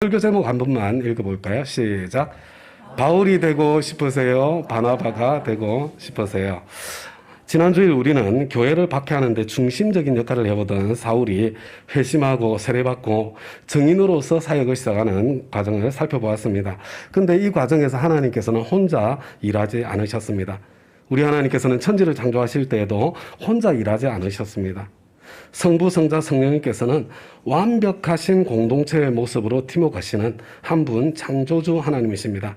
설교 제목 한 번만 읽어볼까요? 시작. 바울이 되고 싶으세요? 바나바가 되고 싶으세요? 지난주일 우리는 교회를 박해하는 데 중심적인 역할을 해보던 사울이 회심하고 세례받고 증인으로서 사역을 시작하는 과정을 살펴보았습니다. 근데 이 과정에서 하나님께서는 혼자 일하지 않으셨습니다. 우리 하나님께서는 천지를 창조하실 때에도 혼자 일하지 않으셨습니다. 성부, 성자, 성령님께서는 완벽하신 공동체의 모습으로 팀워크하시는 한 분 창조주 하나님이십니다.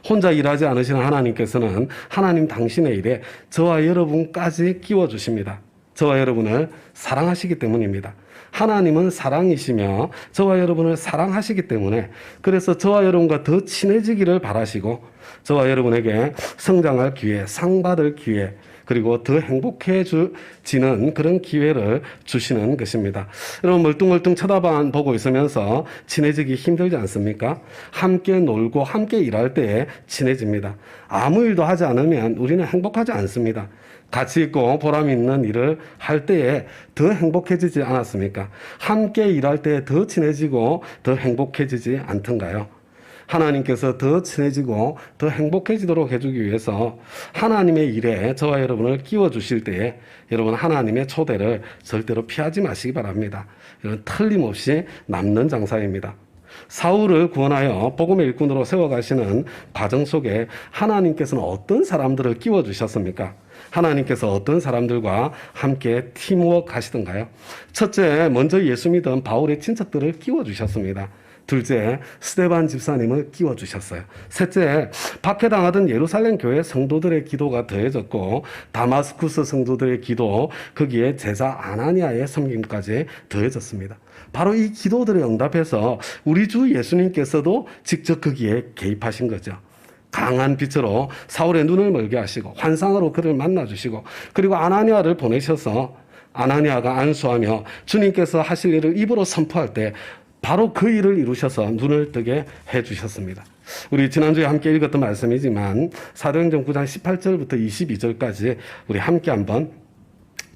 혼자 일하지 않으시는 하나님께서는 하나님 당신의 일에 저와 여러분까지 끼워주십니다. 저와 여러분을 사랑하시기 때문입니다. 하나님은 사랑이시며 저와 여러분을 사랑하시기 때문에 그래서 저와 여러분과 더 친해지기를 바라시고 저와 여러분에게 성장할 기회, 상 받을 기회, 그리고 더 행복해지는 그런 기회를 주시는 것입니다. 여러분 멀뚱멀뚱 쳐다보고 있으면서 친해지기 힘들지 않습니까? 함께 놀고 함께 일할 때에 친해집니다. 아무 일도 하지 않으면 우리는 행복하지 않습니다. 가치 있고 보람 있는 일을 할 때에 더 행복해지지 않았습니까? 함께 일할 때에 더 친해지고 더 행복해지지 않던가요? 하나님께서 더 친해지고 더 행복해지도록 해주기 위해서 하나님의 일에 저와 여러분을 끼워주실 때에 여러분 하나님의 초대를 절대로 피하지 마시기 바랍니다. 이런 틀림없이 남는 장사입니다. 사울을 구원하여 복음의 일꾼으로 세워가시는 과정 속에 하나님께서는 어떤 사람들을 끼워주셨습니까? 하나님께서 어떤 사람들과 함께 팀워크 하시던가요? 첫째, 먼저 예수 믿은 바울의 친척들을 끼워주셨습니다. 둘째, 스데반 집사님을 끼워주셨어요. 셋째, 박해당하던 예루살렘 교회 성도들의 기도가 더해졌고 다마스쿠스 성도들의 기도, 거기에 제자 아나니아의 섬김까지 더해졌습니다. 바로 이 기도들에 응답해서 우리 주 예수님께서도 직접 거기에 개입하신 거죠. 강한 빛으로 사울의 눈을 멀게 하시고 환상으로 그를 만나주시고 그리고 아나니아를 보내셔서 아나니아가 안수하며 주님께서 하실 일을 입으로 선포할 때 바로 그 일을 이루셔서 눈을 뜨게 해주셨습니다. 우리 지난주에 함께 읽었던 말씀이지만 사도행전 9장 18절부터 22절까지 우리 함께 한번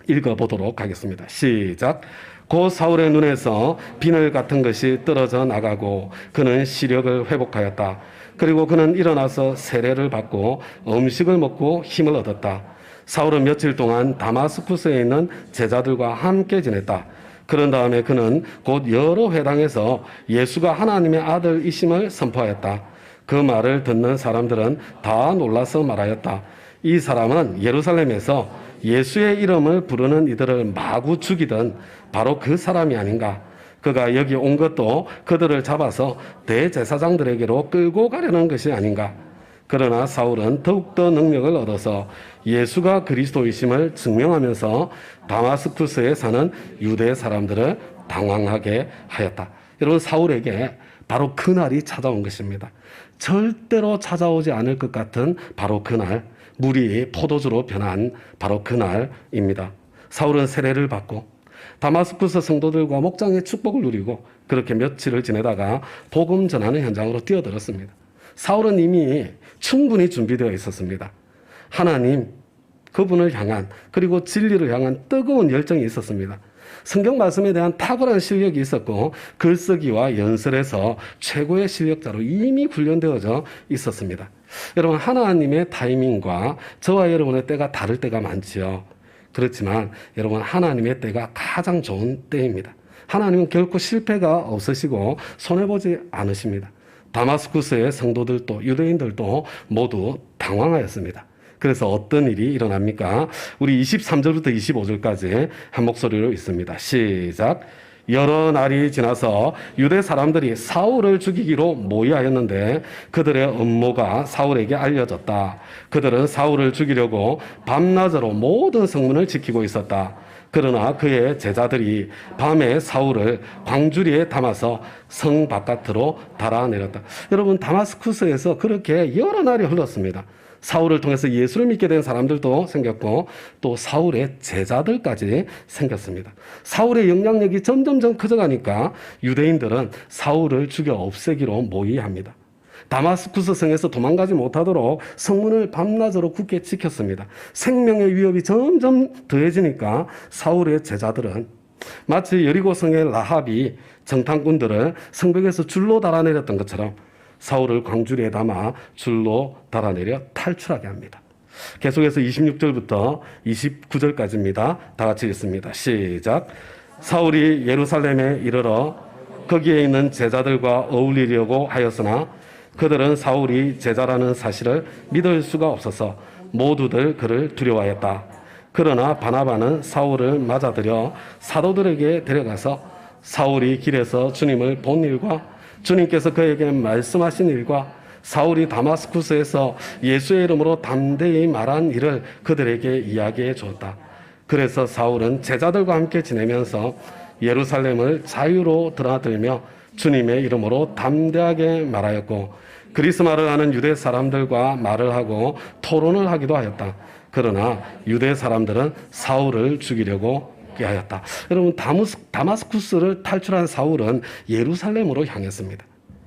읽어보도록 하겠습니다. 시작. 곧 사울의 눈에서 비늘 같은 것이 떨어져 나가고 그는 시력을 회복하였다. 그리고 그는 일어나서 세례를 받고 음식을 먹고 힘을 얻었다. 사울은 며칠 동안 다마스쿠스에 있는 제자들과 함께 지냈다. 그런 다음에 그는 곧 여러 회당에서 예수가 하나님의 아들이심을 선포하였다. 그 말을 듣는 사람들은 다 놀라서 말하였다. 이 사람은 예루살렘에서 예수의 이름을 부르는 이들을 마구 죽이던 바로 그 사람이 아닌가. 그가 여기 온 것도 그들을 잡아서 대제사장들에게로 끌고 가려는 것이 아닌가. 그러나 사울은 더욱더 능력을 얻어서 예수가 그리스도이심을 증명하면서 다마스쿠스에 사는 유대 사람들을 당황하게 하였다. 여러분, 사울에게 바로 그날이 찾아온 것입니다. 절대로 찾아오지 않을 것 같은 바로 그날, 물이 포도주로 변한 바로 그날입니다. 사울은 세례를 받고 다마스쿠스 성도들과 목장의 축복을 누리고 그렇게 며칠을 지내다가 복음 전하는 현장으로 뛰어들었습니다. 사울은 이미 충분히 준비되어 있었습니다. 하나님, 그분을 향한 그리고 진리를 향한 뜨거운 열정이 있었습니다. 성경 말씀에 대한 탁월한 실력이 있었고 글쓰기와 연설에서 최고의 실력자로 이미 훈련되어져 있었습니다. 여러분, 하나님의 타이밍과 저와 여러분의 때가 다를 때가 많지요. 그렇지만 여러분, 하나님의 때가 가장 좋은 때입니다. 하나님은 결코 실패가 없으시고 손해보지 않으십니다. 다마스쿠스의 성도들도 유대인들도 모두 당황하였습니다. 그래서 어떤 일이 일어납니까? 우리 23절부터 25절까지 한 목소리로 읽습니다. 시작. 여러 날이 지나서 유대 사람들이 사울을 죽이기로 모의하였는데 그들의 음모가 사울에게 알려졌다. 그들은 사울을 죽이려고 밤낮으로 모든 성문을 지키고 있었다. 그러나 그의 제자들이 밤에 사울을 광주리에 담아서 성 바깥으로 달아내렸다. 여러분, 다마스쿠스에서 그렇게 여러 날이 흘렀습니다. 사울을 통해서 예수를 믿게 된 사람들도 생겼고 또 사울의 제자들까지 생겼습니다. 사울의 영향력이 점점점 커져가니까 유대인들은 사울을 죽여 없애기로 모의합니다. 다마스쿠스 성에서 도망가지 못하도록 성문을 밤낮으로 굳게 지켰습니다. 생명의 위협이 점점 더해지니까 사울의 제자들은 마치 여리고성의 라합이 정탐꾼들을 성벽에서 줄로 달아내렸던 것처럼 사울을 광주리에 담아 줄로 달아내려 탈출하게 합니다. 계속해서 26절부터 29절까지입니다. 다 같이 읽습니다. 시작. 사울이 예루살렘에 이르러 거기에 있는 제자들과 어울리려고 하였으나 그들은 사울이 제자라는 사실을 믿을 수가 없어서 모두들 그를 두려워했다. 그러나 바나바는 사울을 맞아들여 사도들에게 데려가서 사울이 길에서 주님을 본 일과 주님께서 그에게 말씀하신 일과 사울이 다마스쿠스에서 예수의 이름으로 담대히 말한 일을 그들에게 이야기해 주었다. 그래서 사울은 제자들과 함께 지내면서 예루살렘을 자유로 드나들며 주님의 이름으로 담대하게 말하였고 그리스 말을 하는 유대 사람들과 말을 하고 토론을 하기도 하였다. 그러나 유대 사람들은 사울을 죽이려고 하였다. 여러분, 다마스쿠스를 탈출한 사울은 예루살렘으로 향했습니다.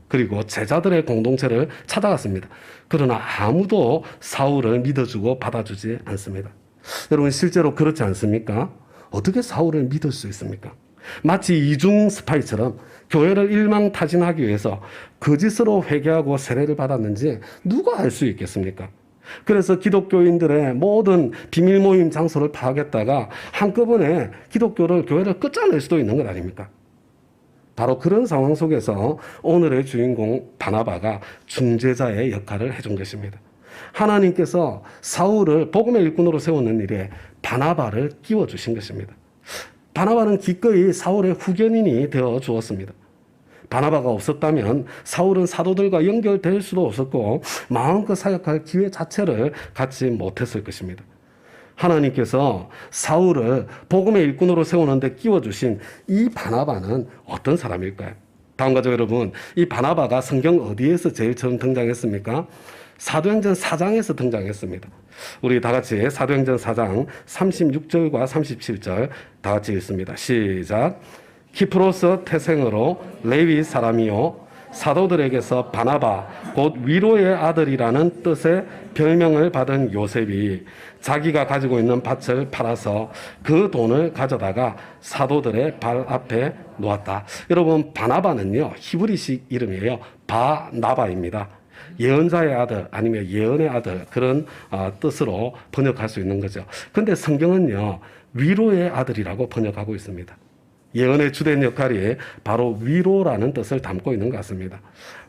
그리고 제자들의 공동체를 찾아갔습니다. 그러나 아무도 사울을 믿어주고 받아주지 않습니다. 여러분, 실제로 그렇지 않습니까? 어떻게 사울을 믿을 수 있습니까? 마치 이중 스파이처럼 교회를 일망타진하기 위해서 거짓으로 회개하고 세례를 받았는지 누가 알 수 있겠습니까? 그래서 기독교인들의 모든 비밀 모임 장소를 파악했다가 한꺼번에 교회를 끝장낼 수도 있는 것 아닙니까? 바로 그런 상황 속에서 오늘의 주인공 바나바가 중재자의 역할을 해준 것입니다. 하나님께서 사울을 복음의 일꾼으로 세우는 일에 바나바를 끼워주신 것입니다. 바나바는 기꺼이 사울의 후견인이 되어 주었습니다. 바나바가 없었다면 사울은 사도들과 연결될 수도 없었고 마음껏 사역할 기회 자체를 갖지 못했을 것입니다. 하나님께서 사울을 복음의 일꾼으로 세우는데 끼워주신 이 바나바는 어떤 사람일까요? 다음과 같이 여러분, 이 바나바가 성경 어디에서 제일 처음 등장했습니까? 사도행전 4장에서 등장했습니다. 우리 다 같이 사도행전 4장 36절과 37절 다 같이 읽습니다. 시작. 키프로스 태생으로 레위 사람이요 사도들에게서 바나바 곧 위로의 아들이라는 뜻의 별명을 받은 요셉이 자기가 가지고 있는 밭을 팔아서 그 돈을 가져다가 사도들의 발 앞에 놓았다. 여러분, 바나바는요 히브리식 이름이에요. 바나바입니다. 예언자의 아들 아니면 예언의 아들, 그런 뜻으로 번역할 수 있는 거죠. 근데 성경은요 위로의 아들이라고 번역하고 있습니다. 예언의 주된 역할이 바로 위로라는 뜻을 담고 있는 것 같습니다.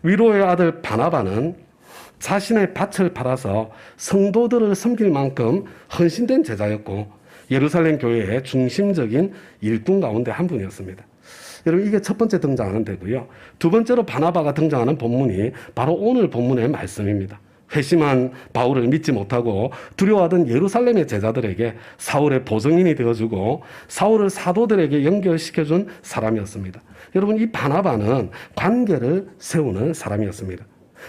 위로의 아들 바나바는 자신의 밭을 팔아서 성도들을 섬길 만큼 헌신된 제자였고 예루살렘 교회의 중심적인 일꾼 가운데 한 분이었습니다. 여러분, 이게 첫 번째 등장하는 데고요. 두 번째로 바나바가 등장하는 본문이 바로 오늘 본문의 말씀입니다. 회심한 바울을 믿지 못하고 두려워하던 예루살렘의 제자들에게 사울의 보증인이 되어주고 사울을 사도들에게 연결시켜준 사람이었습니다. 여러분, 이 바나바는 관계를 세우는 사람이었습니다.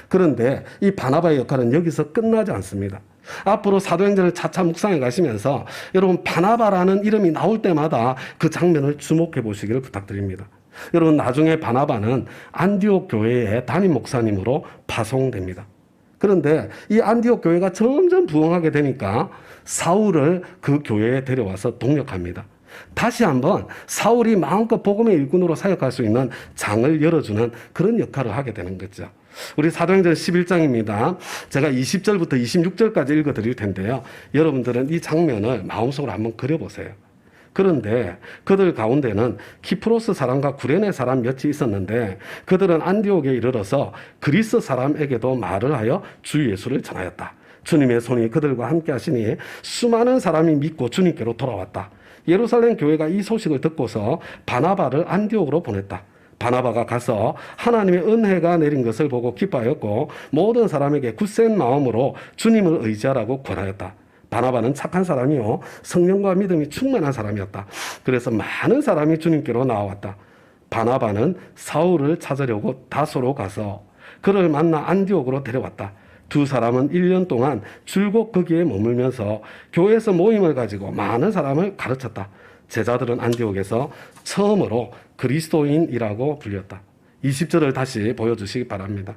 그런데 이 바나바의 역할은 여기서 끝나지 않습니다. 앞으로 사도행전을 차차 묵상해 가시면서 여러분, 바나바라는 이름이 나올 때마다 그 장면을 주목해 보시기를 부탁드립니다. 여러분, 나중에 바나바는 안디옥 교회의 담임 목사님으로 파송됩니다. 그런데 이 안디옥 교회가 점점 부흥하게 되니까 사울을 그 교회에 데려와서 동력합니다. 다시 한번 사울이 마음껏 복음의 일꾼으로 사역할 수 있는 장을 열어주는 그런 역할을 하게 되는 거죠. 우리 사도행전 11장입니다. 제가 20절부터 26절까지 읽어드릴 텐데요. 여러분들은 이 장면을 마음속으로 한번 그려보세요. 그런데 그들 가운데는 키프로스 사람과 구레네 사람 몇이 있었는데 그들은 안디옥에 이르러서 그리스 사람에게도 말을 하여 주 예수를 전하였다. 주님의 손이 그들과 함께 하시니 수많은 사람이 믿고 주님께로 돌아왔다. 예루살렘 교회가 이 소식을 듣고서 바나바를 안디옥으로 보냈다. 바나바가 가서 하나님의 은혜가 내린 것을 보고 기뻐하였고 모든 사람에게 굳센 마음으로 주님을 의지하라고 권하였다. 바나바는 착한 사람이요 성령과 믿음이 충만한 사람이었다. 그래서 많은 사람이 주님께로 나왔다. 바나바는 사울을 찾으려고 다소로 가서 그를 만나 안디옥으로 데려왔다. 두 사람은 1년 동안 줄곧 거기에 머물면서 교회에서 모임을 가지고 많은 사람을 가르쳤다. 제자들은 안디옥에서 처음으로 그리스도인이라고 불렸다. 20절을 다시 보여주시기 바랍니다.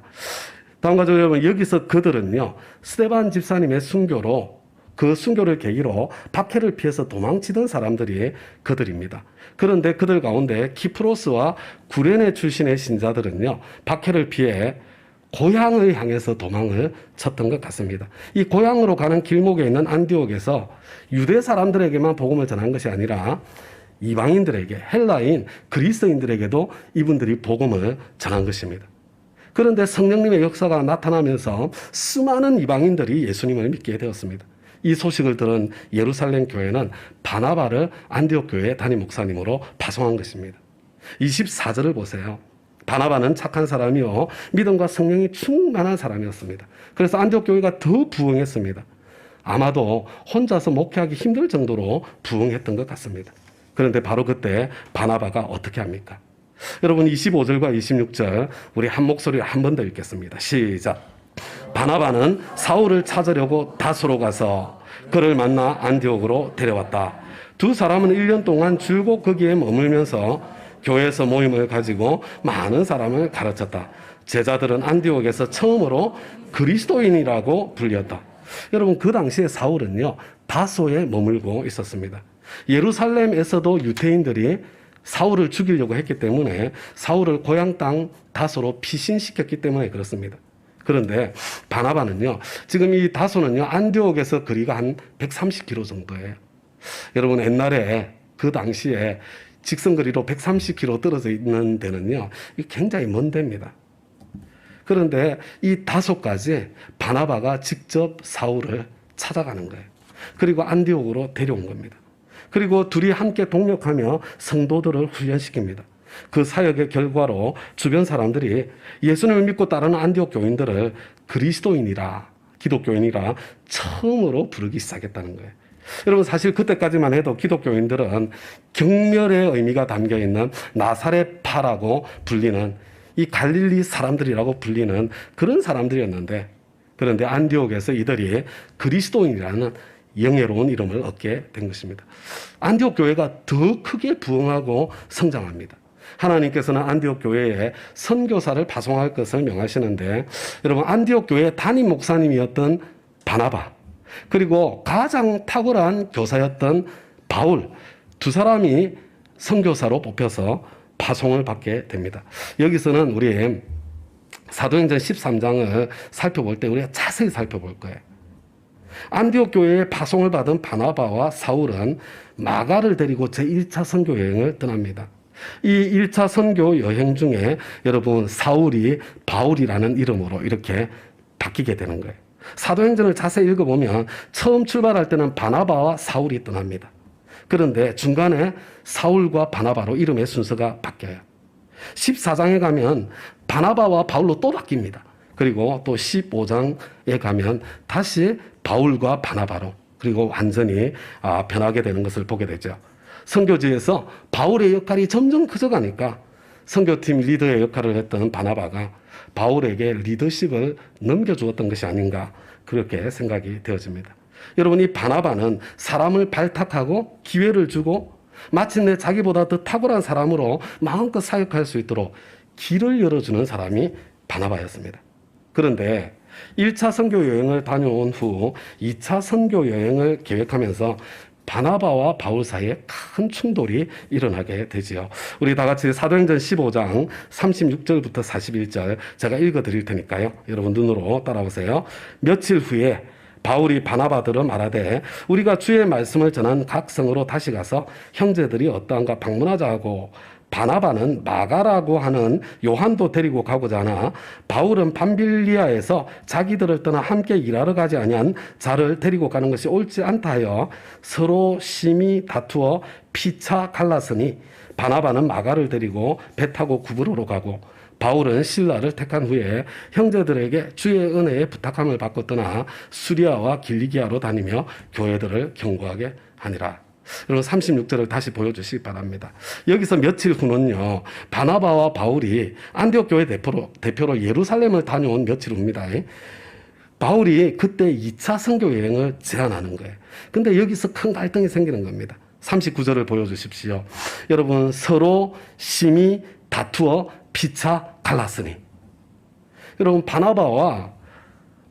다음과 같이 여러분, 여기서 그들은요 스데반 집사님의 순교로 그 순교를 계기로 박해를 피해서 도망치던 사람들이 그들입니다. 그런데 그들 가운데 키프로스와 구레네 출신의 신자들은요, 박해를 피해 고향을 향해서 도망을 쳤던 것 같습니다. 이 고향으로 가는 길목에 있는 안디옥에서 유대 사람들에게만 복음을 전한 것이 아니라 이방인들에게, 헬라인, 그리스인들에게도 이분들이 복음을 전한 것입니다. 그런데 성령님의 역사가 나타나면서 수많은 이방인들이 예수님을 믿게 되었습니다. 이 소식을 들은 예루살렘 교회는 바나바를 안디옥 교회의 담임 목사님으로 파송한 것입니다. 24절을 보세요. 바나바는 착한 사람이요, 믿음과 성령이 충만한 사람이었습니다. 그래서 안디옥 교회가 더 부흥했습니다. 아마도 혼자서 목회하기 힘들 정도로 부흥했던 것 같습니다. 그런데 바로 그때 바나바가 어떻게 합니까? 여러분 25절과 26절 우리 한 목소리로 한 번 더 읽겠습니다. 시작. 바나바는 사울을 찾으려고 다소로 가서 그를 만나 안디옥으로 데려왔다. 두 사람은 1년 동안 줄곧 거기에 머물면서 교회에서 모임을 가지고 많은 사람을 가르쳤다. 제자들은 안디옥에서 처음으로 그리스도인이라고 불렸다. 여러분 그 당시에 사울은요, 다소에 머물고 있었습니다. 예루살렘에서도 유대인들이 사울을 죽이려고 했기 때문에 사울을 고향 땅 다소로 피신시켰기 때문에 그렇습니다. 그런데 바나바는요, 지금 이 다소는요, 안디옥에서 거리가 한 130km 정도예요. 여러분 옛날에 그 당시에 직선거리로 130km 떨어져 있는 데는요, 굉장히 먼 데입니다. 그런데 이 다소까지 바나바가 직접 사울을 찾아가는 거예요. 그리고 안디옥으로 데려온 겁니다. 그리고 둘이 함께 동력하며 성도들을 훈련시킵니다. 그 사역의 결과로 주변 사람들이 예수님을 믿고 따르는 안디옥 교인들을 그리스도인이라, 기독교인이라 처음으로 부르기 시작했다는 거예요. 여러분 사실 그때까지만 해도 기독교인들은 경멸의 의미가 담겨있는 나사렛파라고 불리는, 이 갈릴리 사람들이라고 불리는 그런 사람들이었는데, 그런데 안디옥에서 이들이 그리스도인이라는 영예로운 이름을 얻게 된 것입니다. 안디옥 교회가 더 크게 부흥하고 성장합니다. 하나님께서는 안디옥 교회에 선교사를 파송할 것을 명하시는데, 여러분 안디옥 교회의 담임 목사님이었던 바나바, 그리고 가장 탁월한 교사였던 바울, 두 사람이 선교사로 뽑혀서 파송을 받게 됩니다. 여기서는 우리 사도행전 13장을 살펴볼 때 우리가 자세히 살펴볼 거예요. 안디옥 교회에 파송을 받은 바나바와 사울은 마가를 데리고 제1차 선교 여행을 떠납니다. 이 1차 선교 여행 중에 여러분 사울이 바울이라는 이름으로 이렇게 바뀌게 되는 거예요. 사도행전을 자세히 읽어보면 처음 출발할 때는 바나바와 사울이 떠납니다. 그런데 중간에 사울과 바나바로 이름의 순서가 바뀌어요. 14장에 가면 바나바와 바울로 또 바뀝니다. 그리고 또 15장에 가면 다시 바울과 바나바로, 그리고 완전히 변하게 되는 것을 보게 되죠. 선교지에서 바울의 역할이 점점 커져가니까 선교팀 리더의 역할을 했던 바나바가 바울에게 리더십을 넘겨주었던 것이 아닌가, 그렇게 생각이 되어집니다. 여러분 이 바나바는 사람을 발탁하고 기회를 주고 마침내 자기보다 더 탁월한 사람으로 마음껏 사역할 수 있도록 길을 열어주는 사람이 바나바였습니다. 그런데 1차 선교 여행을 다녀온 후 2차 선교 여행을 계획하면서 바나바와 바울 사이에 큰 충돌이 일어나게 되지요. 우리 다 같이 사도행전 15장 36절부터 41절 제가 읽어드릴 테니까요. 여러분 눈으로 따라오세요. 며칠 후에 바울이 바나바들을 말하되 우리가 주의 말씀을 전한 각 성으로 다시 가서 형제들이 어떠한가 방문하자 하고, 바나바는 마가라고 하는 요한도 데리고 가고자 하나 바울은 밤빌리아에서 자기들을 떠나 함께 일하러 가지 아니한 자를 데리고 가는 것이 옳지 않다 하여 서로 심히 다투어 피차 갈랐으니, 바나바는 마가를 데리고 배 타고 구브로로 가고 바울은 신라를 택한 후에 형제들에게 주의 은혜에 부탁함을 받고 떠나 수리아와 길리기아로 다니며 교회들을 경고하게 하니라. 여러분 36절을 다시 보여주시기 바랍니다. 여기서 며칠 후는요, 바나바와 바울이 안디옥 교회 대표로 예루살렘을 다녀온 며칠 후입니다. 바울이 그때 2차 선교 여행을 제안하는 거예요. 근데 여기서 큰 갈등이 생기는 겁니다. 39절을 보여주십시오. 여러분 서로 심히 다투어 피차 갈랐으니, 여러분 바나바와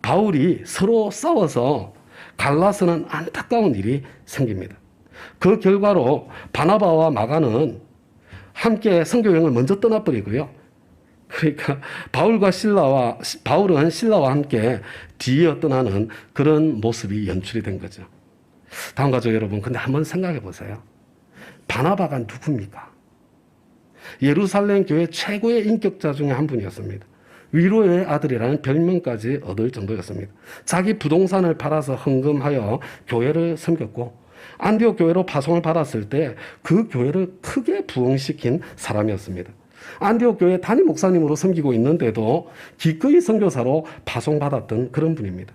바울이 서로 싸워서 갈라서는 안타까운 일이 생깁니다. 그 결과로 바나바와 마가는 함께 선교여행을 먼저 떠나버리고요. 그러니까 바울은 신라와 함께 뒤이어 떠나는 그런 모습이 연출이 된 거죠. 다음 가족 여러분, 근데 한번 생각해 보세요. 바나바가 누굽니까? 예루살렘 교회 최고의 인격자 중에 한 분이었습니다. 위로의 아들이라는 별명까지 얻을 정도였습니다. 자기 부동산을 팔아서 헌금하여 교회를 섬겼고, 안디옥 교회로 파송을 받았을 때 그 교회를 크게 부흥시킨 사람이었습니다. 안디옥 교회 담임 목사님으로 섬기고 있는데도 기꺼이 선교사로 파송받았던 그런 분입니다.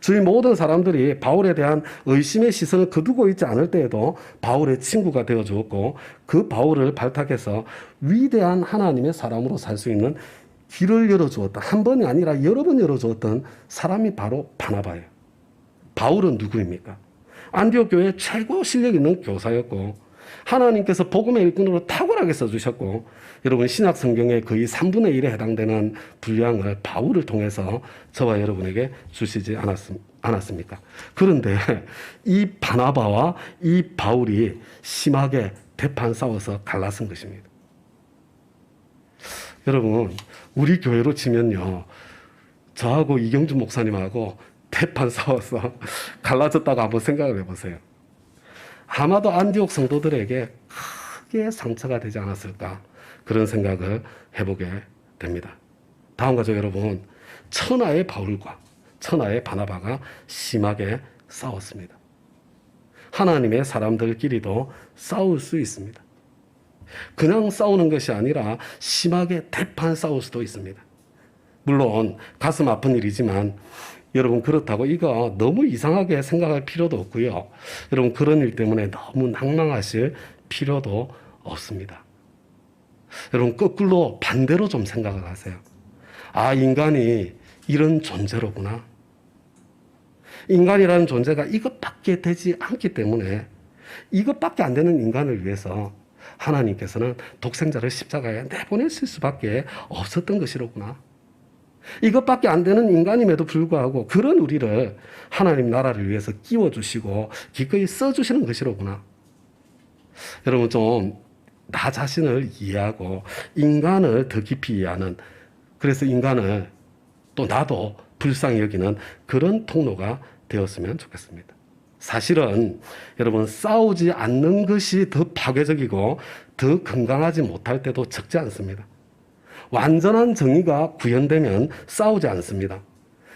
저희 모든 사람들이 바울에 대한 의심의 시선을 거두고 있지 않을 때에도 바울의 친구가 되어 주었고, 그 바울을 발탁해서 위대한 하나님의 사람으로 살 수 있는 길을 열어주었다. 한 번이 아니라 여러 번 열어주었던 사람이 바로 바나바예요. 바울은 누구입니까? 안디옥 교회 최고 실력 있는 교사였고, 하나님께서 복음의 일꾼으로 탁월하게 써주셨고, 여러분 신약 성경의 거의 3분의 1에 해당되는 분량을 바울을 통해서 저와 여러분에게 주시지 않았습니까? 그런데 이 바나바와 이 바울이 심하게 대판 싸워서 갈라선 것입니다. 여러분, 우리 교회로 치면요, 저하고 이경준 목사님하고 대판 싸워서 갈라졌다고 한번 생각을 해보세요. 아마도 안디옥 성도들에게 크게 상처가 되지 않았을까, 그런 생각을 해보게 됩니다. 다음 가족 여러분, 천하의 바울과 천하의 바나바가 심하게 싸웠습니다. 하나님의 사람들끼리도 싸울 수 있습니다. 그냥 싸우는 것이 아니라 심하게 대판 싸울 수도 있습니다. 물론 가슴 아픈 일이지만 여러분, 그렇다고 이거 너무 이상하게 생각할 필요도 없고요. 여러분, 그런 일 때문에 너무 낭망하실 필요도 없습니다. 여러분, 거꾸로 반대로 좀 생각을 하세요. 아, 인간이 이런 존재로구나. 인간이라는 존재가 이것밖에 되지 않기 때문에 이것밖에 안 되는 인간을 위해서 하나님께서는 독생자를 십자가에 내보내실 수밖에 없었던 것이로구나. 이것밖에 안 되는 인간임에도 불구하고 그런 우리를 하나님 나라를 위해서 끼워주시고 기꺼이 써주시는 것이로구나. 여러분, 좀 나 자신을 이해하고 인간을 더 깊이 이해하는, 그래서 인간을 또 나도 불쌍히 여기는 그런 통로가 되었으면 좋겠습니다. 사실은 여러분, 싸우지 않는 것이 더 파괴적이고 더 건강하지 못할 때도 적지 않습니다. 완전한 정의가 구현되면 싸우지 않습니다.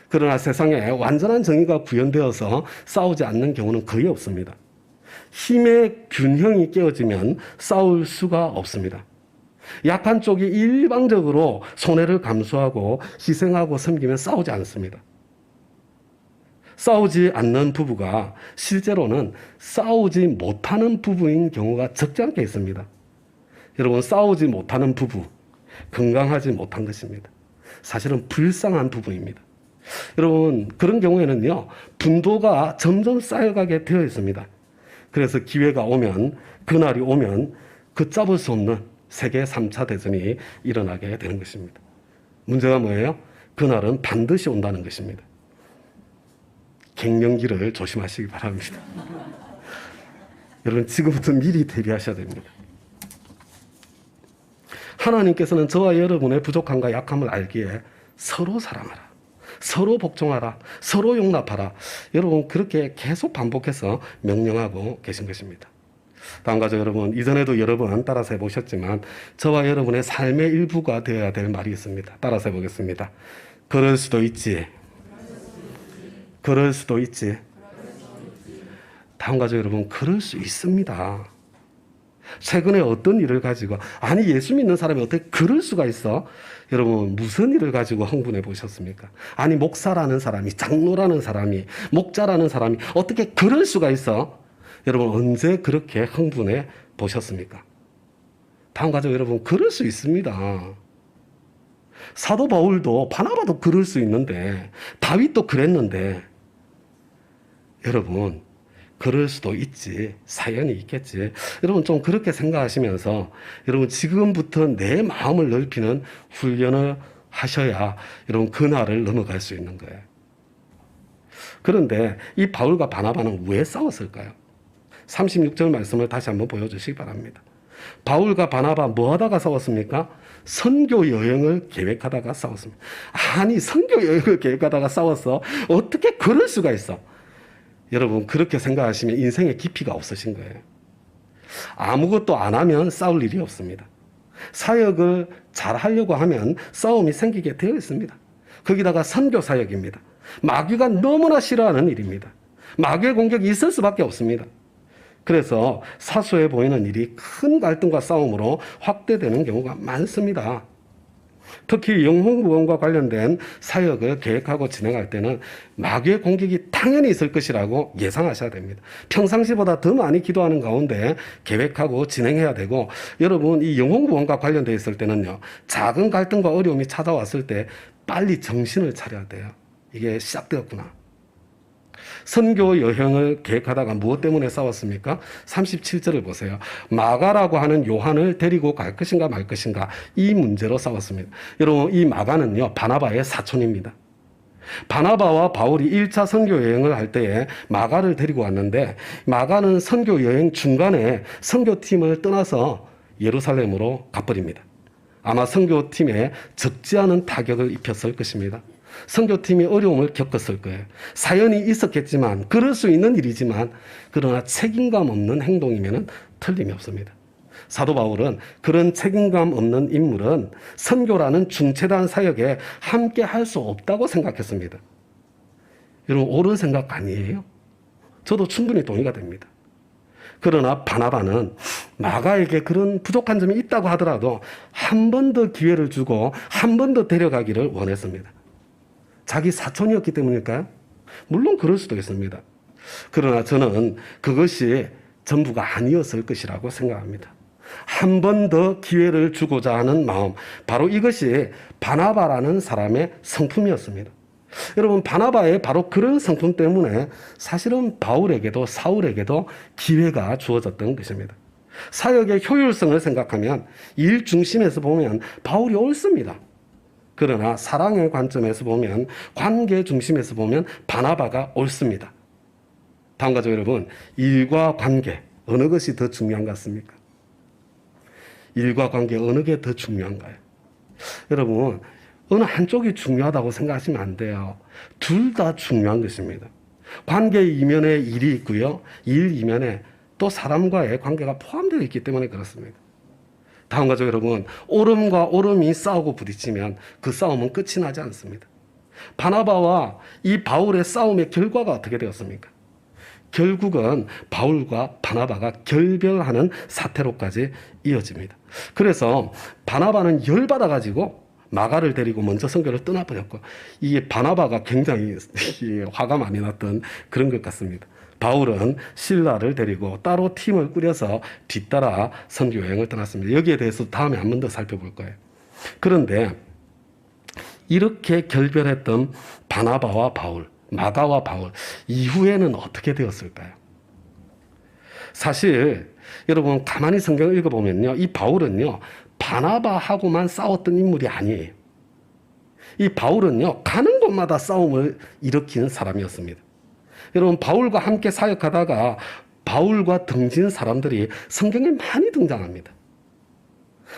그러나 세상에 완전한 정의가 구현되어서 싸우지 않는 경우는 거의 없습니다. 힘의 균형이 깨어지면 싸울 수가 없습니다. 약한 쪽이 일방적으로 손해를 감수하고 희생하고 섬기면 싸우지 않습니다. 싸우지 않는 부부가 실제로는 싸우지 못하는 부부인 경우가 적지 않게 있습니다. 여러분, 싸우지 못하는 부부, 건강하지 못한 것입니다. 사실은 불쌍한 부부입니다. 여러분, 그런 경우에는요, 분도가 점점 쌓여가게 되어 있습니다. 그래서 기회가 오면, 그날이 오면 걷잡을 수 없는 세계 3차 대전이 일어나게 되는 것입니다. 문제가 뭐예요? 그날은 반드시 온다는 것입니다. 갱년기를 조심하시기 바랍니다. 여러분, 지금부터 미리 대비하셔야 됩니다. 하나님께서는 저와 여러분의 부족함과 약함을 알기에 서로 사랑하라, 서로 복종하라, 서로 용납하라, 여러분 그렇게 계속 반복해서 명령하고 계신 것입니다. 다음 가족 여러분, 이전에도 여러 번 따라서 해보셨지만 저와 여러분의 삶의 일부가 되어야 될 말이 있습니다. 따라서 해보겠습니다. 그럴 수도 있지. 그럴 수도 있지. 다음 가족 여러분, 그럴 수 있습니다. 최근에 어떤 일을 가지고, 아니 예수 믿는 사람이 어떻게 그럴 수가 있어? 여러분, 무슨 일을 가지고 흥분해 보셨습니까? 아니 목사라는 사람이, 장로라는 사람이, 목자라는 사람이 어떻게 그럴 수가 있어? 여러분, 언제 그렇게 흥분해 보셨습니까? 다음 가족 여러분, 그럴 수 있습니다. 사도 바울도 바나바도 그럴 수 있는데, 다윗도 그랬는데, 여러분 그럴 수도 있지, 사연이 있겠지. 여러분 좀 그렇게 생각하시면서 여러분 지금부터 내 마음을 넓히는 훈련을 하셔야 여러분 그날을 넘어갈 수 있는 거예요. 그런데 이 바울과 바나바는 왜 싸웠을까요? 36절 말씀을 다시 한번 보여주시기 바랍니다. 바울과 바나바 뭐 하다가 싸웠습니까? 선교 여행을 계획하다가 싸웠습니다. 아니, 선교 여행을 계획하다가 싸웠어? 어떻게 그럴 수가 있어? 여러분, 그렇게 생각하시면 인생에 깊이가 없으신 거예요. 아무것도 안 하면 싸울 일이 없습니다. 사역을 잘 하려고 하면 싸움이 생기게 되어 있습니다. 거기다가 선교 사역입니다. 마귀가 너무나 싫어하는 일입니다. 마귀의 공격이 있을 수밖에 없습니다. 그래서 사소해 보이는 일이 큰 갈등과 싸움으로 확대되는 경우가 많습니다. 특히 영혼구원과 관련된 사역을 계획하고 진행할 때는 마귀의 공격이 당연히 있을 것이라고 예상하셔야 됩니다. 평상시보다 더 많이 기도하는 가운데 계획하고 진행해야 되고, 여러분 이 영혼구원과 관련되어 있을 때는요, 작은 갈등과 어려움이 찾아왔을 때 빨리 정신을 차려야 돼요. 이게 시작되었구나. 선교 여행을 계획하다가 무엇 때문에 싸웠습니까? 37절을 보세요. 마가라고 하는 요한을 데리고 갈 것인가 말 것인가, 이 문제로 싸웠습니다. 여러분, 이 마가는요, 바나바의 사촌입니다. 바나바와 바울이 1차 선교 여행을 할 때에 마가를 데리고 왔는데, 마가는 선교 여행 중간에 선교팀을 떠나서 예루살렘으로 가버립니다. 아마 선교팀에 적지 않은 타격을 입혔을 것입니다. 선교팀이 어려움을 겪었을 거예요. 사연이 있었겠지만, 그럴 수 있는 일이지만, 그러나 책임감 없는 행동이면 틀림이 없습니다. 사도 바울은 그런 책임감 없는 인물은 선교라는 중체단 사역에 함께 할 수 없다고 생각했습니다. 여러분, 옳은 생각 아니에요? 저도 충분히 동의가 됩니다. 그러나 바나바는 마가에게 그런 부족한 점이 있다고 하더라도 한 번 더 기회를 주고 한 번 더 데려가기를 원했습니다. 자기 사촌이었기 때문일까요? 물론 그럴 수도 있습니다. 그러나 저는 그것이 전부가 아니었을 것이라고 생각합니다. 한 번 더 기회를 주고자 하는 마음, 바로 이것이 바나바라는 사람의 성품이었습니다. 여러분, 바나바의 바로 그런 성품 때문에 사실은 바울에게도 사울에게도 기회가 주어졌던 것입니다. 사역의 효율성을 생각하면 일 중심에서 보면 바울이 옳습니다. 그러나 사랑의 관점에서 보면, 관계 중심에서 보면 바나바가 옳습니다. 다음과 같이 여러분, 일과 관계 어느 것이 더 중요한 것 같습니까? 일과 관계 어느 게 더 중요한가요? 여러분, 어느 한쪽이 중요하다고 생각하시면 안 돼요. 둘 다 중요한 것입니다. 관계 이면에 일이 있고요, 일 이면에 또 사람과의 관계가 포함되어 있기 때문에 그렇습니다. 다음 가족 여러분, 오름과 오름이 싸우고 부딪히면 그 싸움은 끝이 나지 않습니다. 바나바와 이 바울의 싸움의 결과가 어떻게 되었습니까? 결국은 바울과 바나바가 결별하는 사태로까지 이어집니다. 그래서 바나바는 열받아가지고 마가를 데리고 먼저 선교를 떠나버렸고, 이 바나바가 굉장히 화가 많이 났던 그런 것 같습니다. 바울은 실라를 데리고 따로 팀을 꾸려서 뒤따라 선교 여행을 떠났습니다. 여기에 대해서 다음에 한 번 더 살펴볼 거예요. 그런데 이렇게 결별했던 바나바와 바울, 마가와 바울, 이후에는 어떻게 되었을까요? 사실 여러분 가만히 성경을 읽어보면요, 이 바울은요 바나바하고만 싸웠던 인물이 아니에요. 이 바울은요 가는 곳마다 싸움을 일으키는 사람이었습니다. 여러분, 바울과 함께 사역하다가 바울과 등진 사람들이 성경에 많이 등장합니다.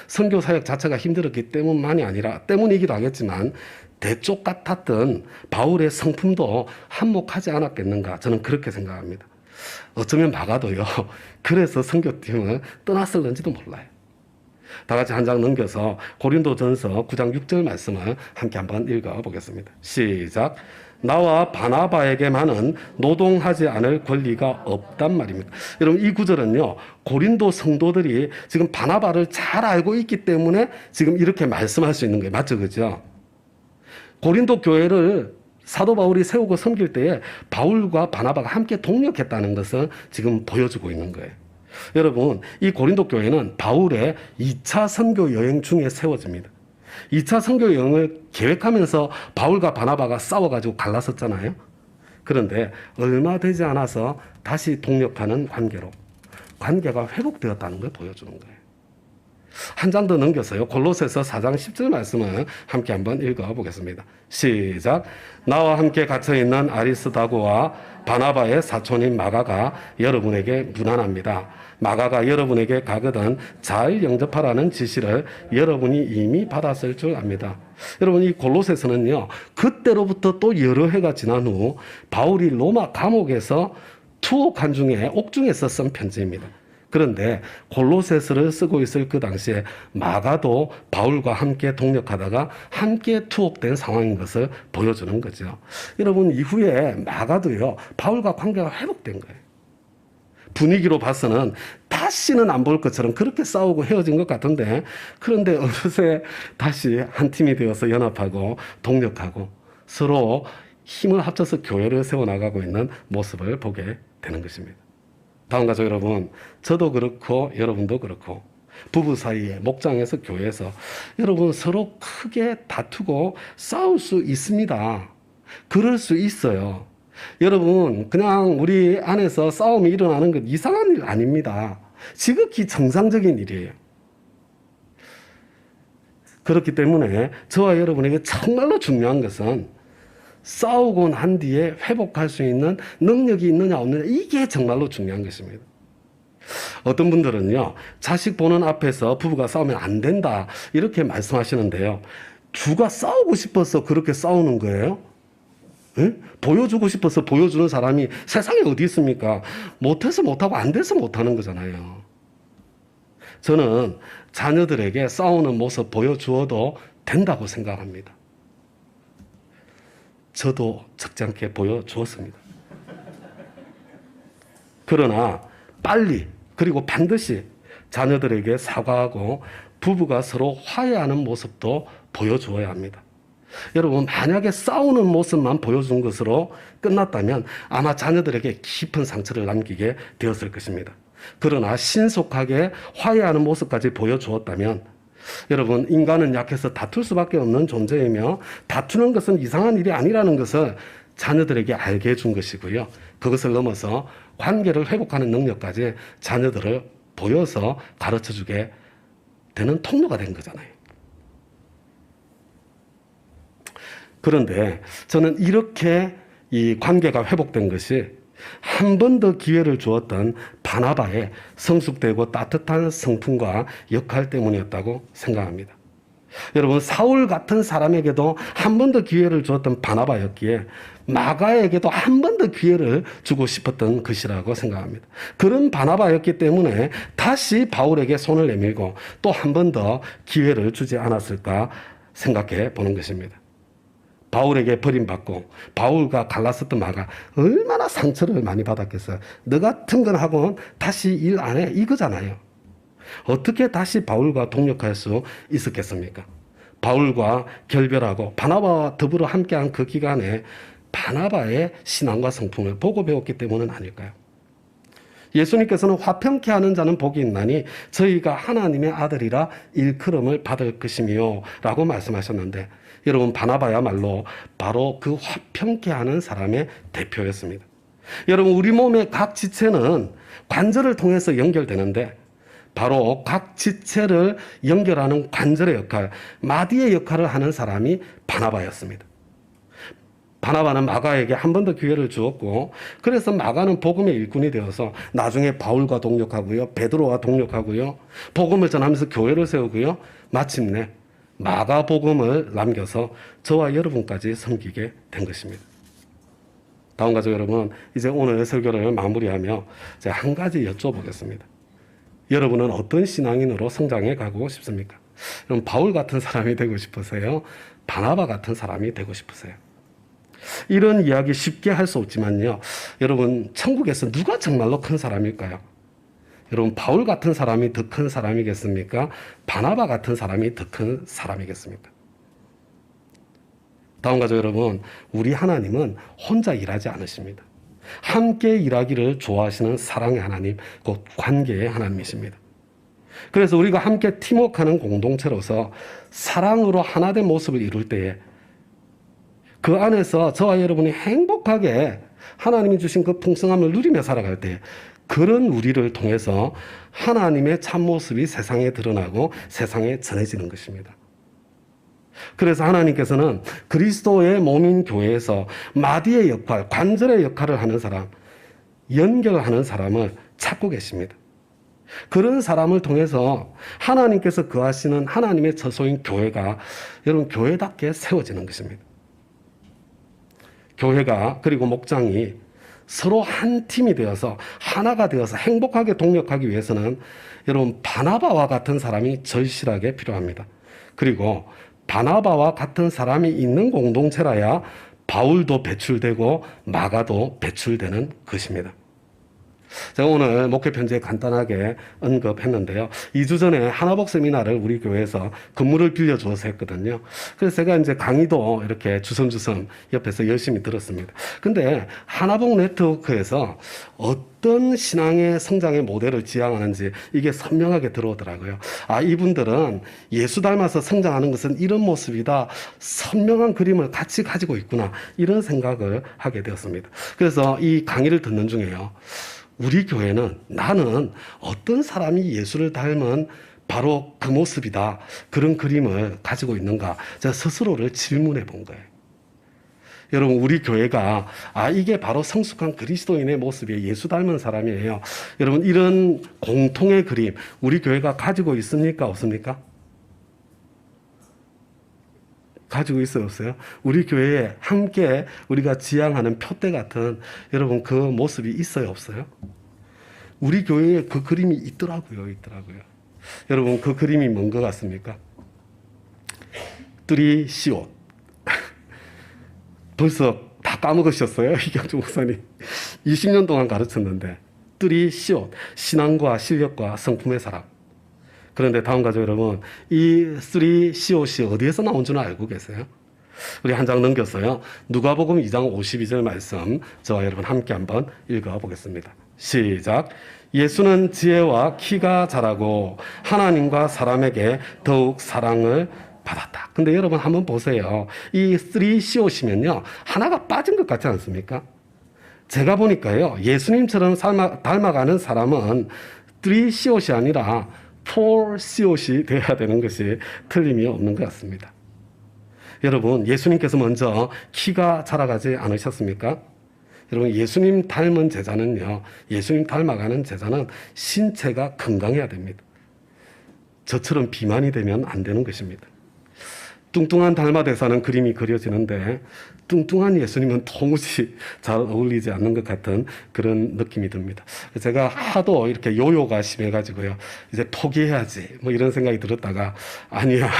선교 사역 자체가 힘들었기 때문이기도 하겠지만, 대쪽 같았던 바울의 성품도 한몫하지 않았겠는가, 저는 그렇게 생각합니다. 어쩌면 마가도요, 그래서 선교팀을 떠났을는지도 몰라요. 다 같이 한 장 넘겨서 고린도전서 9장 6절 말씀을 함께 한번 읽어보겠습니다. 시작. 나와 바나바에게만은 노동하지 않을 권리가 없단 말입니다. 여러분, 이 구절은요, 고린도 성도들이 지금 바나바를 잘 알고 있기 때문에 지금 이렇게 말씀할 수 있는 거예요. 맞죠? 그죠? 고린도 교회를 사도 바울이 세우고 섬길 때에 바울과 바나바가 함께 동력했다는 것을 지금 보여주고 있는 거예요. 여러분, 이 고린도 교회는 바울의 2차 선교 여행 중에 세워집니다. 2차 선교 여행을 계획하면서 바울과 바나바가 싸워가지고 갈랐었잖아요. 그런데 얼마 되지 않아서 다시 동력하는 관계로 관계가 회복되었다는 걸 보여주는 거예요. 한 장 더 넘겨서요. 골로새서 4장 10절 말씀을 함께 한번 읽어보겠습니다. 시작. 나와 함께 갇혀있는 아리스다고와 바나바의 사촌인 마가가 여러분에게 문안합니다. 마가가 여러분에게 가거든 잘 영접하라는 지시를 여러분이 이미 받았을 줄 압니다. 여러분, 이 골로새서는요, 그때로부터 또 여러 해가 지난 후 바울이 로마 감옥에서 투옥한 중에 옥중에서 쓴 편지입니다. 그런데 골로새서를 쓰고 있을 그 당시에 마가도 바울과 함께 동역하다가 함께 투옥된 상황인 것을 보여주는 거죠. 여러분, 이후에 마가도요, 바울과 관계가 회복된 거예요. 분위기로 봐서는 다시는 안 볼 것처럼 그렇게 싸우고 헤어진 것 같은데, 그런데 어느새 다시 한 팀이 되어서 연합하고 동력하고 서로 힘을 합쳐서 교회를 세워나가고 있는 모습을 보게 되는 것입니다. 다음 가족 여러분, 저도 그렇고 여러분도 그렇고 부부 사이에 목장에서 교회에서 여러분 서로 크게 다투고 싸울 수 있습니다. 그럴 수 있어요. 여러분, 그냥 우리 안에서 싸움이 일어나는 것 이상한 일 아닙니다. 지극히 정상적인 일이에요. 그렇기 때문에 저와 여러분에게 정말로 중요한 것은 싸우고 난 뒤에 회복할 수 있는 능력이 있느냐 없느냐, 이게 정말로 중요한 것입니다. 어떤 분들은요, 자식 보는 앞에서 부부가 싸우면 안 된다 이렇게 말씀하시는데요, 주가 싸우고 싶어서 그렇게 싸우는 거예요? 응? 보여주고 싶어서 보여주는 사람이 세상에 어디 있습니까? 못해서 못하고 안 돼서 못하는 거잖아요. 저는 자녀들에게 싸우는 모습 보여주어도 된다고 생각합니다. 저도 적지 않게 보여주었습니다. 그러나 빨리, 그리고 반드시 자녀들에게 사과하고 부부가 서로 화해하는 모습도 보여주어야 합니다. 여러분, 만약에 싸우는 모습만 보여준 것으로 끝났다면 아마 자녀들에게 깊은 상처를 남기게 되었을 것입니다. 그러나 신속하게 화해하는 모습까지 보여주었다면, 여러분, 인간은 약해서 다툴 수밖에 없는 존재이며 다투는 것은 이상한 일이 아니라는 것을 자녀들에게 알게 해준 것이고요. 그것을 넘어서 관계를 회복하는 능력까지 자녀들을 보여서 가르쳐주게 되는 통로가 된 거잖아요. 그런데 저는 이렇게 이 관계가 회복된 것이 한 번 더 기회를 주었던 바나바의 성숙되고 따뜻한 성품과 역할 때문이었다고 생각합니다. 여러분, 사울 같은 사람에게도 한 번 더 기회를 주었던 바나바였기에 마가에게도 한 번 더 기회를 주고 싶었던 것이라고 생각합니다. 그런 바나바였기 때문에 다시 바울에게 손을 내밀고 또 한 번 더 기회를 주지 않았을까 생각해 보는 것입니다. 바울에게 버림받고 바울과 갈라섰던 마가 얼마나 상처를 많이 받았겠어요. 너 같은 건 하고는 다시 일 안 해, 이거잖아요. 어떻게 다시 바울과 동력할 수 있었겠습니까? 바울과 결별하고 바나바와 더불어 함께한 그 기간에 바나바의 신앙과 성품을 보고 배웠기 때문은 아닐까요? 예수님께서는 화평케 하는 자는 복이 있나니 저희가 하나님의 아들이라 일컬음을 받을 것이며 라고 말씀하셨는데, 여러분, 바나바야말로 바로 그 화평케 하는 사람의 대표였습니다. 여러분, 우리 몸의 각 지체는 관절을 통해서 연결되는데 바로 각 지체를 연결하는 관절의 역할, 마디의 역할을 하는 사람이 바나바였습니다. 바나바는 마가에게 한 번 더 기회를 주었고, 그래서 마가는 복음의 일꾼이 되어서 나중에 바울과 동력하고요, 베드로와 동력하고요, 복음을 전하면서 교회를 세우고요, 마침내 마가 복음을 남겨서 저와 여러분까지 섬기게 된 것입니다. 다음 가족 여러분, 이제 오늘 설교를 마무리하며 제가 한 가지 여쭤보겠습니다. 여러분은 어떤 신앙인으로 성장해 가고 싶습니까? 여러분, 바울 같은 사람이 되고 싶으세요? 바나바 같은 사람이 되고 싶으세요? 이런 이야기 쉽게 할 수 없지만요, 여러분, 천국에서 누가 정말로 큰 사람일까요? 여러분, 바울 같은 사람이 더 큰 사람이겠습니까? 바나바 같은 사람이 더 큰 사람이겠습니까? 다음 가족 여러분, 우리 하나님은 혼자 일하지 않으십니다. 함께 일하기를 좋아하시는 사랑의 하나님, 곧 관계의 하나님이십니다. 그래서 우리가 함께 팀워크하는 공동체로서 사랑으로 하나된 모습을 이룰 때에 그 안에서 저와 여러분이 행복하게 하나님이 주신 그 풍성함을 누리며 살아갈 때 그런 우리를 통해서 하나님의 참모습이 세상에 드러나고 세상에 전해지는 것입니다. 그래서 하나님께서는 그리스도의 몸인 교회에서 마디의 역할, 관절의 역할을 하는 사람, 연결하는 사람을 찾고 계십니다. 그런 사람을 통해서 하나님께서 거하시는 하나님의 처소인 교회가 여러분 교회답게 세워지는 것입니다. 교회가 그리고 목장이 서로 한 팀이 되어서 하나가 되어서 행복하게 동력하기 위해서는 여러분 바나바와 같은 사람이 절실하게 필요합니다. 그리고 바나바와 같은 사람이 있는 공동체라야 바울도 배출되고 마가도 배출되는 것입니다. 제가 오늘 목회 편지에 간단하게 언급했는데요. 2주 전에 하나복 세미나를 우리 교회에서 건물을 빌려주어서 했거든요. 그래서 제가 이제 강의도 이렇게 주섬주섬 옆에서 열심히 들었습니다. 근데 하나복 네트워크에서 어떤 신앙의 성장의 모델을 지향하는지 이게 선명하게 들어오더라고요. 아, 이분들은 예수 닮아서 성장하는 것은 이런 모습이다. 선명한 그림을 같이 가지고 있구나. 이런 생각을 하게 되었습니다. 그래서 이 강의를 듣는 중에요. 우리 교회는 나는 어떤 사람이 예수를 닮은 바로 그 모습이다. 그런 그림을 가지고 있는가. 제가 스스로를 질문해 본 거예요. 여러분, 우리 교회가 이게 바로 성숙한 그리스도인의 모습이에요. 예수 닮은 사람이에요. 여러분, 이런 공통의 그림 우리 교회가 가지고 있습니까? 없습니까? 가지고 있어요, 없어요? 우리 교회에 함께 우리가 지향하는 표대 같은 여러분 그 모습이 있어요, 없어요? 우리 교회에 그 그림이 있더라고요. 여러분 그 그림이 뭔 것 같습니까? 뚜리 시옷. 벌써 다 까먹으셨어요? 이경주 목사님. 20년 동안 가르쳤는데 뚜리 시옷. 신앙과 실력과 성품의 사람. 그런데 다음 가족 여러분, 이 3COC 어디에서 나온 줄 알고 계세요? 우리 한 장 넘겼어요. 누가복음 2장 52절 말씀 저와 여러분 함께 한번 읽어보겠습니다. 시작. 예수는 지혜와 키가 자라고 하나님과 사람에게 더욱 사랑을 받았다. 근데 여러분 한번 보세요. 이 3COC면요. 하나가 빠진 것 같지 않습니까? 제가 보니까요. 예수님처럼 닮아가는 사람은 3COC이 아니라 4COC이 돼야 되는 것이 틀림이 없는 것 같습니다. 여러분, 예수님께서 먼저 키가 자라가지 않으셨습니까? 여러분, 예수님 닮은 제자는요, 예수님 닮아가는 제자는 신체가 건강해야 됩니다. 저처럼 비만이 되면 안 되는 것입니다. 뚱뚱한 달마대사는 그림이 그려지는데 뚱뚱한 예수님은 도무지 잘 어울리지 않는 것 같은 그런 느낌이 듭니다. 제가 하도 이렇게 요요가 심해가지고요. 이제 포기해야지 뭐 이런 생각이 들었다가 아니야.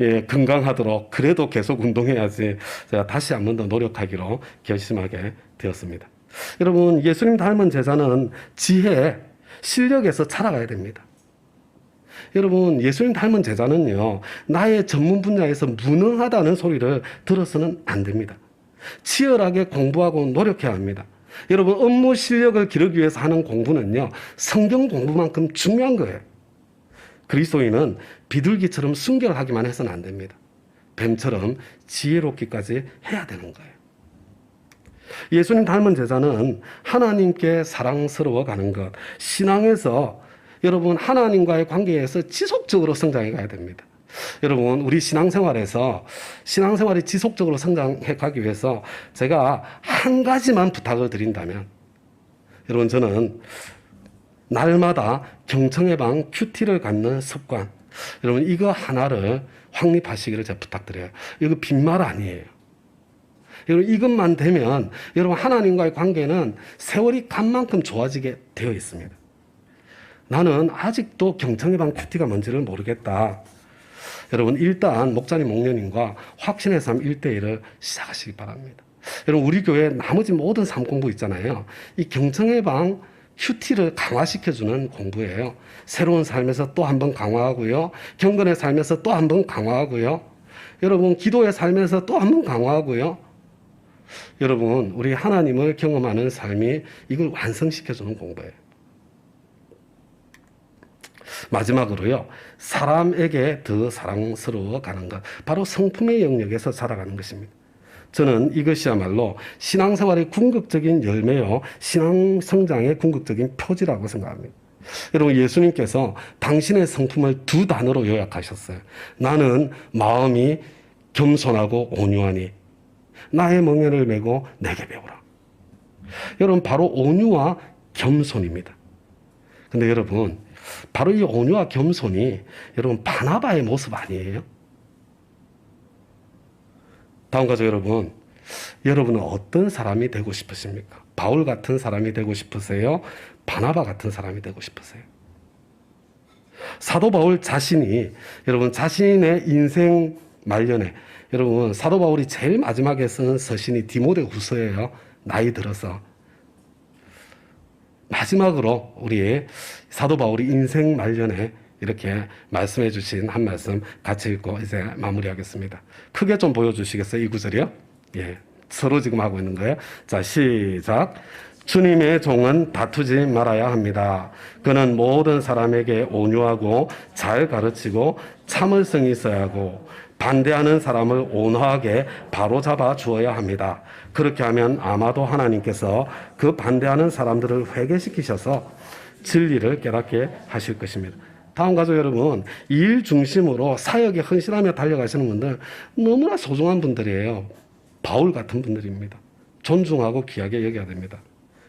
예, 건강하도록 그래도 계속 운동해야지. 제가 다시 한 번 더 노력하기로 결심하게 되었습니다. 여러분, 예수님 닮은 제자는 지혜, 실력에서 자라가야 됩니다. 여러분, 예수님 닮은 제자는요, 나의 전문 분야에서 무능하다는 소리를 들어서는 안 됩니다. 치열하게 공부하고 노력해야 합니다. 여러분, 업무 실력을 기르기 위해서 하는 공부는요, 성경 공부만큼 중요한 거예요. 그리스도인은 비둘기처럼 순결하기만 해서는 안 됩니다. 뱀처럼 지혜롭기까지 해야 되는 거예요. 예수님 닮은 제자는 하나님께 사랑스러워 가는 것, 신앙에서 여러분 하나님과의 관계에서 지속적으로 성장해 가야 됩니다. 여러분, 우리 신앙생활이 지속적으로 성장해 가기 위해서 제가 한 가지만 부탁을 드린다면, 여러분, 저는 날마다 경청의 방 큐티를 갖는 습관, 여러분 이거 하나를 확립하시기를 제가 부탁드려요. 이거 빈말 아니에요. 여러분, 이것만 되면 여러분 하나님과의 관계는 세월이 간 만큼 좋아지게 되어 있습니다. 나는 아직도 경청의 방 큐티가 뭔지를 모르겠다. 여러분, 일단 목자님, 목녀님과 확신의 삶 1대1을 시작하시기 바랍니다. 여러분, 우리 교회 나머지 모든 삶 공부 있잖아요. 이 경청의 방 큐티를 강화시켜주는 공부예요. 새로운 삶에서 또 한 번 강화하고요. 경건의 삶에서 또 한 번 강화하고요. 여러분, 기도의 삶에서 또 한 번 강화하고요. 여러분, 우리 하나님을 경험하는 삶이 이걸 완성시켜주는 공부예요. 마지막으로요, 사람에게 더 사랑스러워 가는 것, 바로 성품의 영역에서 자라가는 것입니다. 저는 이것이야말로 신앙생활의 궁극적인 열매요, 신앙 성장의 궁극적인 표지라고 생각합니다. 여러분, 예수님께서 당신의 성품을 두 단어로 요약하셨어요. 나는 마음이 겸손하고 온유하니 나의 멍에를 메고 내게 배우라. 여러분, 바로 온유와 겸손입니다. 근데 여러분, 바로 이 온유와 겸손이 여러분 바나바의 모습 아니에요? 다음 가죠. 여러분은 어떤 사람이 되고 싶으십니까? 바울 같은 사람이 되고 싶으세요? 바나바 같은 사람이 되고 싶으세요? 사도 바울 자신이 여러분 자신의 인생 말년에 여러분 사도 바울이 제일 마지막에 쓰는 서신이 디모데후서예요. 나이 들어서 마지막으로 우리 사도 바울이 인생 말년에 이렇게 말씀해 주신 한 말씀 같이 읽고 이제 마무리하겠습니다. 크게 좀 보여주시겠어요? 이 구절이요? 예, 서로 지금 하고 있는 거예요. 자, 시작. 주님의 종은 다투지 말아야 합니다. 그는 모든 사람에게 온유하고 잘 가르치고 참을성이 있어야 하고 반대하는 사람을 온화하게 바로잡아 주어야 합니다. 그렇게 하면 아마도 하나님께서 그 반대하는 사람들을 회개시키셔서 진리를 깨닫게 하실 것입니다. 다음 가족 여러분, 이 일 중심으로 사역에 헌신하며 달려가시는 분들 너무나 소중한 분들이에요. 바울 같은 분들입니다. 존중하고 귀하게 여겨야 됩니다.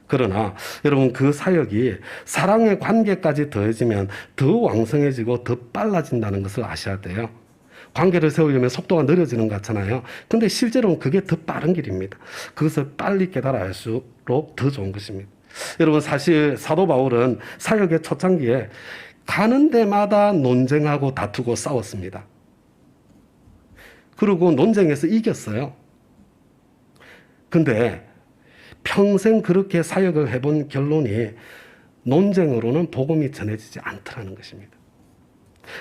그러나 여러분 그 사역이 사랑의 관계까지 더해지면 더 왕성해지고 더 빨라진다는 것을 아셔야 돼요. 관계를 세우려면 속도가 느려지는 것 같잖아요. 근데 실제로는 그게 더 빠른 길입니다. 그것을 빨리 깨달아 알수록 더 좋은 것입니다. 여러분 사실 사도 바울은 사역의 초창기에 가는 데마다 논쟁하고 다투고 싸웠습니다. 그리고 논쟁에서 이겼어요. 근데 평생 그렇게 사역을 해본 결론이 논쟁으로는 복음이 전해지지 않더라는 것입니다.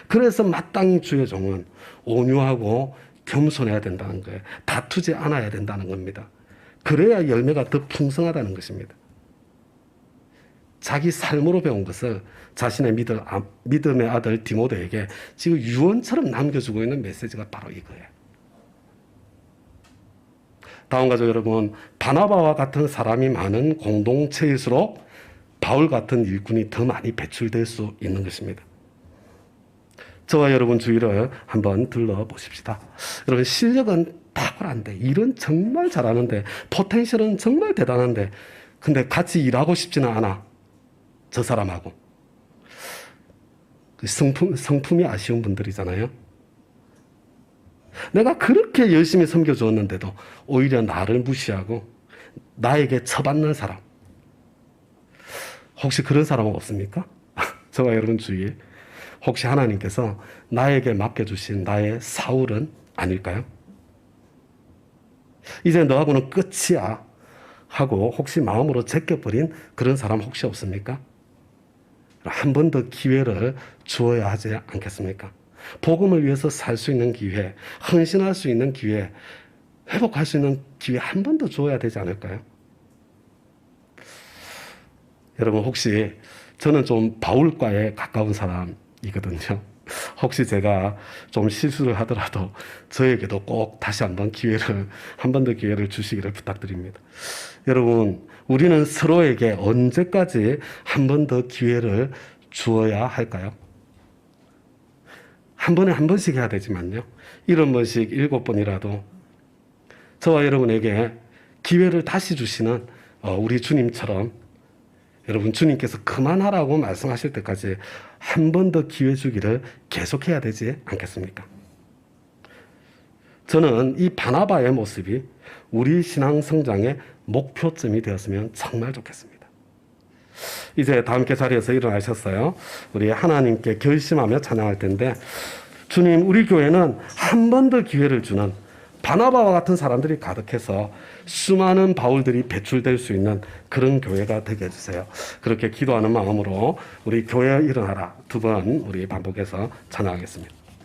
그래서 마땅히 주의 종은 온유하고 겸손해야 된다는 거예요. 다투지 않아야 된다는 겁니다. 그래야 열매가 더 풍성하다는 것입니다. 자기 삶으로 배운 것을 자신의 믿음의 아들 디모데에게 지금 유언처럼 남겨주고 있는 메시지가 바로 이거예요. 다음 가족 여러분, 바나바와 같은 사람이 많은 공동체일수록 바울 같은 일꾼이 더 많이 배출될 수 있는 것입니다. 저와 여러분 주위를 한번 둘러보십시다. 여러분 실력은 탁월한데 일은 정말 잘하는데 포텐셜은 정말 대단한데 근데 같이 일하고 싶지는 않아. 저 사람하고. 성품이 아쉬운 분들이잖아요. 내가 그렇게 열심히 섬겨주었는데도 오히려 나를 무시하고 나에게 처받는 사람. 혹시 그런 사람은 없습니까? 저와 여러분 주위에 혹시 하나님께서 나에게 맡겨주신 나의 사울은 아닐까요? 이제 너하고는 끝이야 하고 혹시 마음으로 제껴버린 그런 사람 혹시 없습니까? 한 번 더 기회를 주어야 하지 않겠습니까? 복음을 위해서 살 수 있는 기회, 헌신할 수 있는 기회, 회복할 수 있는 기회 한 번 더 주어야 되지 않을까요? 여러분 혹시 저는 좀 바울과에 가까운 사람이거든요. 혹시 제가 좀 실수를 하더라도 저에게도 꼭 다시 한 번 더 기회를 주시기를 부탁드립니다. 여러분, 우리는 서로에게 언제까지 한 번 더 기회를 주어야 할까요? 한 번에 한 번씩 해야 되지만요. 70번씩 7번이라도 저와 여러분에게 기회를 다시 주시는 우리 주님처럼 여러분 주님께서 그만하라고 말씀하실 때까지 한 번 더 기회 주기를 계속해야 되지 않겠습니까? 저는 이 바나바의 모습이 우리 신앙 성장의 목표점이 되었으면 정말 좋겠습니다. 이제 다 함께 자리에서 일어나셨어요. 우리 하나님께 결심하며 찬양할 텐데 주님 우리 교회는 한 번 더 기회를 주는 바나바와 같은 사람들이 가득해서 수많은 바울들이 배출될 수 있는 그런 교회가 되게 해주세요. 그렇게 기도하는 마음으로 우리 교회에 일어나라 2번 우리 반복해서 찬양하겠습니다.